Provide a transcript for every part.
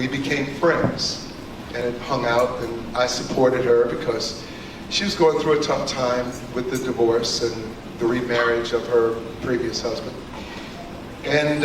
we became friends and hung out, and I supported her because she was going through a tough time with the divorce and the remarriage of her previous husband. And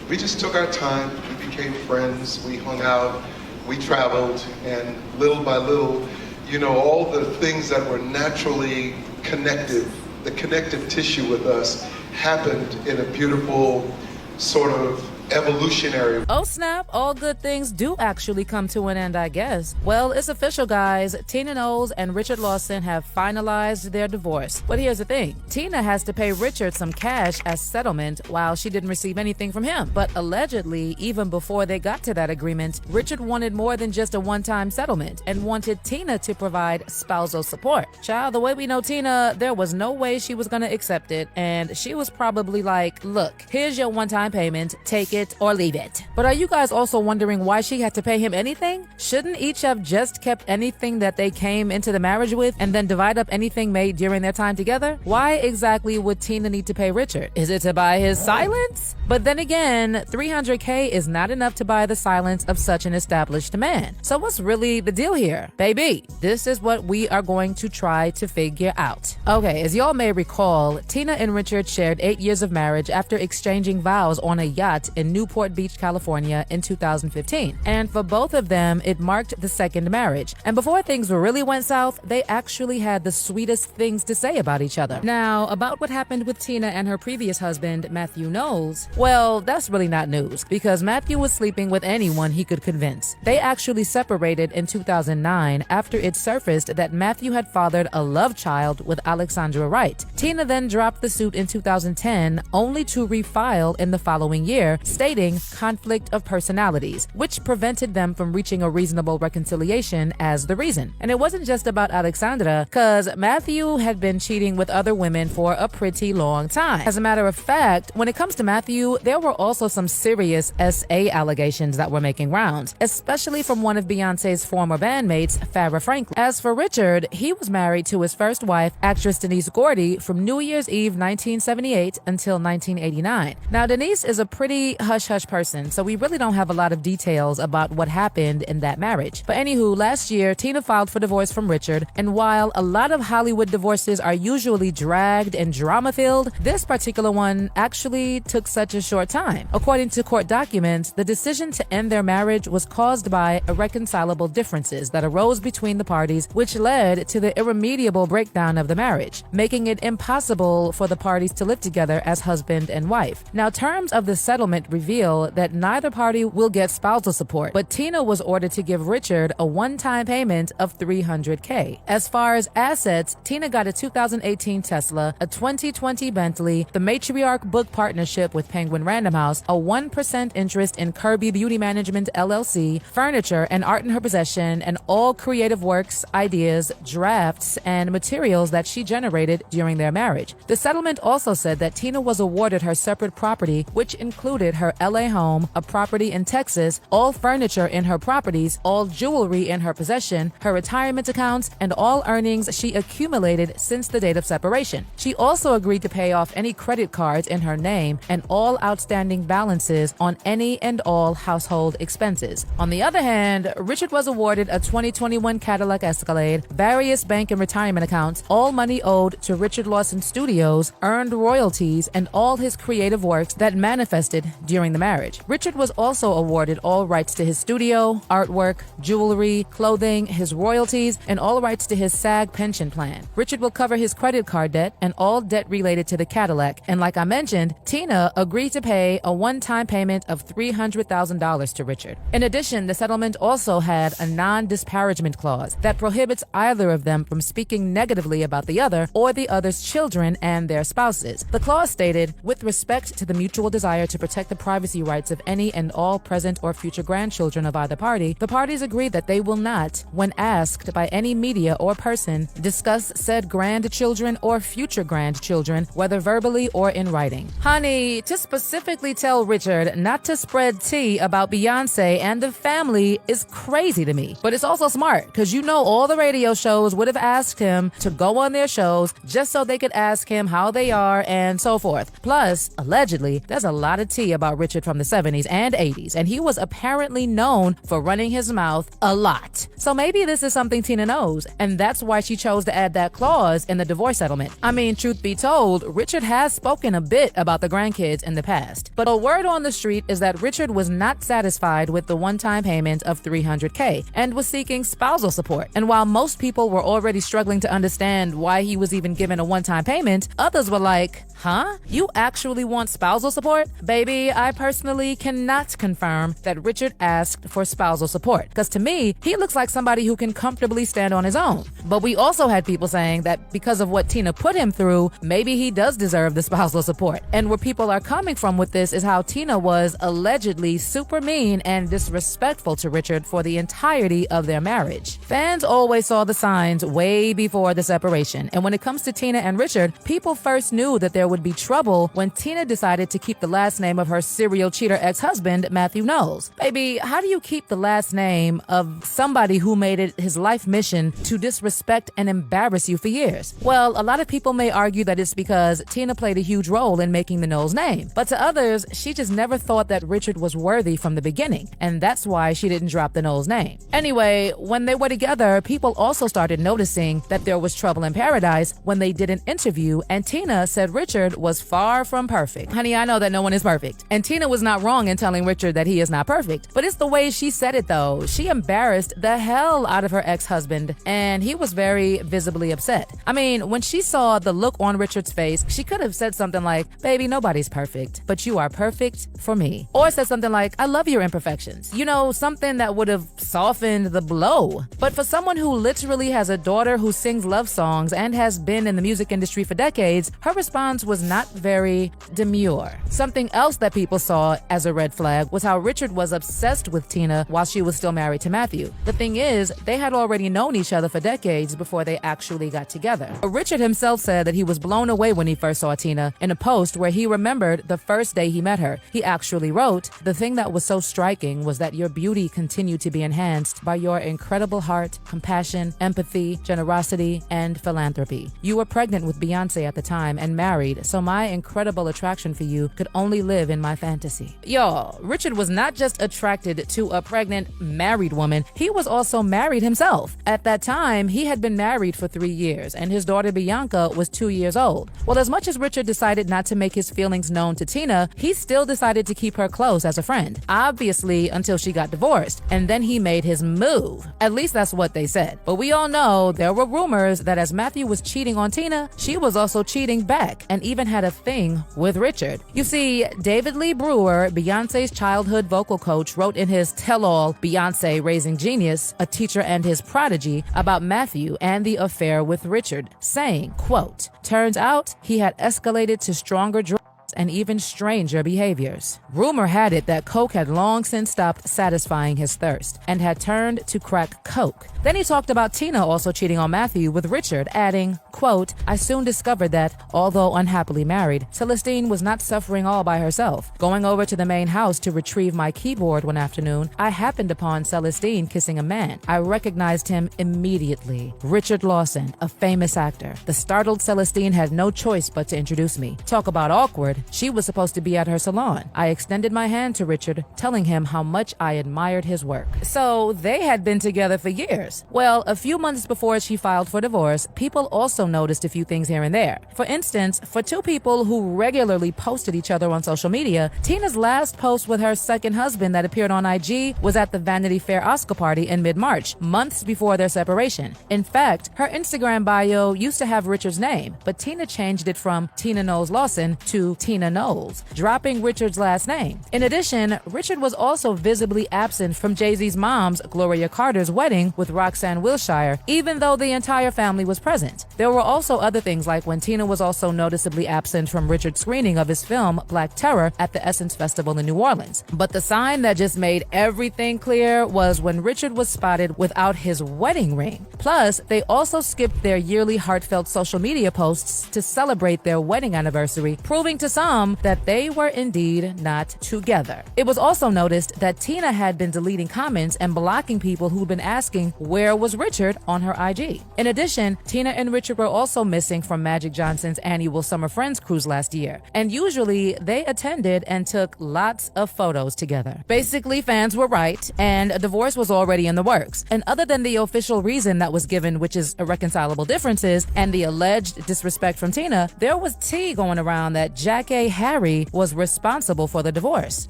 we just took our time, we became friends, we hung out, we traveled, and little by little, you know, all the things that were naturally connective, the connective tissue with us happened in a beautiful sort of evolutionary. Oh snap, all good things do actually come to an end, I guess. Well, it's official, guys. Tina Knowles and Richard Lawson have finalized their divorce. But here's the thing. Tina has to pay Richard some cash as settlement while she didn't receive anything from him. But allegedly, even before they got to that agreement, Richard wanted more than just a one-time settlement and wanted Tina to provide spousal support. Child, the way we know Tina, there was no way she was gonna accept it, and she was probably like, look, here's your one-time payment, take it or leave it. But are you guys also wondering why she had to pay him anything? Shouldn't each have just kept anything that they came into the marriage with and then divide up anything made during their time together? Why exactly would Tina need to pay Richard? Is it to buy his silence? But then again, $300K is not enough to buy the silence of such an established man. So what's really the deal here? Baby, this is what we are going to try to figure out. Okay, as y'all may recall, Tina and Richard shared 8 years of marriage after exchanging vows on a yacht in Newport Beach, California in 2015. And for both of them, it marked the second marriage. And before things really went south, they actually had the sweetest things to say about each other. Now, about what happened with Tina and her previous husband, Matthew Knowles, well, that's really not news because Matthew was sleeping with anyone he could convince. They actually separated in 2009 after it surfaced that Matthew had fathered a love child with Alexandra Wright. Tina then dropped the suit in 2010 only to refile in the following year, stating conflict of personalities, which prevented them from reaching a reasonable reconciliation as the reason. And it wasn't just about Alexandra, cause Matthew had been cheating with other women for a pretty long time. As a matter of fact, when it comes to Matthew, there were also some serious SA allegations that were making rounds, especially from one of Beyonce's former bandmates, Farrah Franklin. As for Richard, he was married to his first wife, actress Denise Gordy, from New Year's Eve 1978 until 1989. Now, Denise is a pretty hush-hush person, so we really don't have a lot of details about what happened in that marriage. But anywho, last year, Tina filed for divorce from Richard, and while a lot of Hollywood divorces are usually dragged and drama-filled, this particular one actually took such a short time. According to court documents, the decision to end their marriage was caused by irreconcilable differences that arose between the parties, which led to the irremediable breakdown of the marriage, making it impossible for the parties to live together as husband and wife. Now, terms of the settlement reveal that neither party will get spousal support, but Tina was ordered to give Richard a one-time payment of $300K. As far as assets, Tina got a 2018 Tesla, a 2020 Bentley, the Matriarch Book Partnership with Penguin Random House, a 1% interest in Kirby Beauty Management LLC, furniture and art in her possession, and all creative works, ideas, drafts, and materials that she generated during their marriage. The settlement also said that Tina was awarded her separate property, which included her LA home, a property in Texas, all furniture in her properties, all jewelry in her possession, her retirement accounts, and all earnings she accumulated since the date of separation. She also agreed to pay off any credit cards in her name and all outstanding balances on any and all household expenses. On the other hand, Richard was awarded a 2021 Cadillac Escalade, various bank and retirement accounts, all money owed to Richard Lawson Studios, earned royalties, and all his creative works that manifested during the marriage. Richard was also awarded all rights to his studio, artwork, jewelry, clothing, his royalties, and all rights to his SAG pension plan. Richard will cover his credit card debt and all debt related to the Cadillac. And like I mentioned, Tina agreed to pay a one-time payment of $300,000 to Richard. In addition, the settlement also had a non-disparagement clause that prohibits either of them from speaking negatively about the other or the other's children and their spouses. The clause stated, with respect to the mutual desire to protect the privacy rights of any and all present or future grandchildren of either party, the parties agree that they will not, when asked by any media or person, discuss said grandchildren or future grandchildren, whether verbally or in writing. Honey, to specifically tell Richard not to spread tea about Beyonce and the family is crazy to me. But it's also smart, because you know all the radio shows would have asked him to go on their shows just so they could ask him how they are and so forth. Plus, allegedly, there's a lot of tea about about Richard from the 70s and 80s, and he was apparently known for running his mouth a lot. So maybe this is something Tina knows, and that's why she chose to add that clause in the divorce settlement. I mean, truth be told, Richard has spoken a bit about the grandkids in the past, but a word on the street is that Richard was not satisfied with the one-time payment of $300K and was seeking spousal support. And while most people were already struggling to understand why he was even given a one-time payment, others were like, huh? You actually want spousal support? Baby, I personally cannot confirm that Richard asked for spousal support, because to me, he looks like somebody who can comfortably stand on his own. But we also had people saying that because of what Tina put him through, maybe he does deserve the spousal support. And where people are coming from with this is how Tina was allegedly super mean and disrespectful to Richard for the entirety of their marriage. Fans always saw the signs way before the separation, and when it comes to Tina and Richard, people first knew that there would be trouble when Tina decided to keep the last name of her serial cheater ex-husband, Matthew Knowles. Baby, how do you keep the last name of somebody who made it his life mission to disrespect and embarrass you for years? Well, a lot of people may argue that it's because Tina played a huge role in making the Knowles name, but to others, she just never thought that Richard was worthy from the beginning, and that's why she didn't drop the Knowles name. Anyway, when they were together, people also started noticing that there was trouble in paradise when they did an interview, and Tina said Richard was far from perfect. Honey, I know that no one is perfect, and Tina was not wrong in telling Richard that he is not perfect, but it's the way she said it though. She embarrassed the hell out of her ex-husband, and he was very visibly upset. I mean, when she saw the look on Richard's face, she could have said something like, baby, nobody's perfect, but you are perfect for me. Or said something like, I love your imperfections. You know, something that would have softened the blow. But for someone who literally has a daughter who sings love songs and has been in the music industry for decades, her response was not very demure. Something else that people saw as a red flag was how Richard was obsessed with Tina while she was still married to Matthew. The thing is, they had already known each other for decades before they actually got together. Richard himself said that he was blown away when he first saw Tina. In a post where he remembered the first day he met her, he actually wrote, "The thing that was so striking was that your beauty continued to be enhanced by your incredible heart, compassion, empathy, generosity, and philanthropy. You were pregnant with Beyonce at the time and married, so my incredible attraction for you could only live in my fantasy." Y'all, Richard was not just attracted to a pregnant, married woman, he was also married himself. At that time, he had been married for 3 years, and his daughter Bianca was 2 years old. Well, as much as Richard decided not to make his feelings known to Tina, he still decided to keep her close as a friend. Obviously, until she got divorced, and then he made his move. At least that's what they said. But we all know there were rumors that as Matthew was cheating on Tina, she was also cheating back and even had a thing with Richard. You see, David Lee Brewer, Beyonce's childhood vocal coach, wrote in his tell-all, Beyonce Raising Genius, A Teacher and His Prodigy, about Matthew and the affair with Richard, saying, quote, "Turns out he had escalated to stronger drugs and even stranger behaviors." Rumor had it that coke had long since stopped satisfying his thirst and had turned to crack coke. Then he talked about Tina also cheating on Matthew with Richard, adding, quote, "I soon discovered that, although unhappily married, Celestine was not suffering all by herself. Going over to the main house to retrieve my keyboard one afternoon, I happened upon Celestine kissing a man. I recognized him immediately. Richard Lawson, a famous actor. The startled Celestine had no choice but to introduce me. Talk about awkward. She was supposed to be at her salon. I extended my hand to Richard, telling him how much I admired his work." So they had been together for years. Well, a few months before she filed for divorce, people also noticed a few things here and there. For instance, for two people who regularly posted each other on social media, Tina's last post with her second husband that appeared on IG was at the Vanity Fair Oscar party in mid-March, months before their separation. In fact, her Instagram bio used to have Richard's name, but Tina changed it from Tina Knowles Lawson to Tina Knowles, dropping Richard's last name. In addition, Richard was also visibly absent from Jay-Z's mom's, Gloria Carter's, wedding with Roxanne Wilshire, even though the entire family was present. There were also other things, like when Tina was also noticeably absent from Richard's screening of his film Black Terror at the Essence Festival in New Orleans. But the sign that just made everything clear was when Richard was spotted without his wedding ring. Plus, they also skipped their yearly heartfelt social media posts to celebrate their wedding anniversary, proving to some some that they were indeed not together. It was also noticed that Tina had been deleting comments and blocking people who'd been asking where was Richard on her IG. In addition, Tina and Richard were also missing from Magic Johnson's annual Summer Friends cruise last year, and usually they attended and took lots of photos together. Basically, fans were right, and a divorce was already in the works. And other than the official reason that was given, which is irreconcilable differences, and the alleged disrespect from Tina, there was tea going around that Jackée Harry was responsible for the divorce.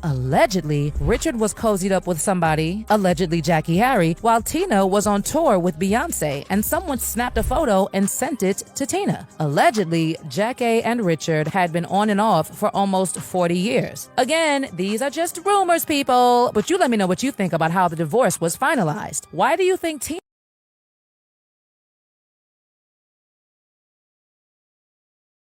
Allegedly, Richard was cozied up with somebody, allegedly Jackée Harry, while Tina was on tour with Beyonce, and someone snapped a photo and sent it to Tina. Allegedly, Jackée and Richard had been on and off for almost 40 years. Again, these are just rumors, people, but you let me know what you think about how the divorce was finalized. Why do you think Tina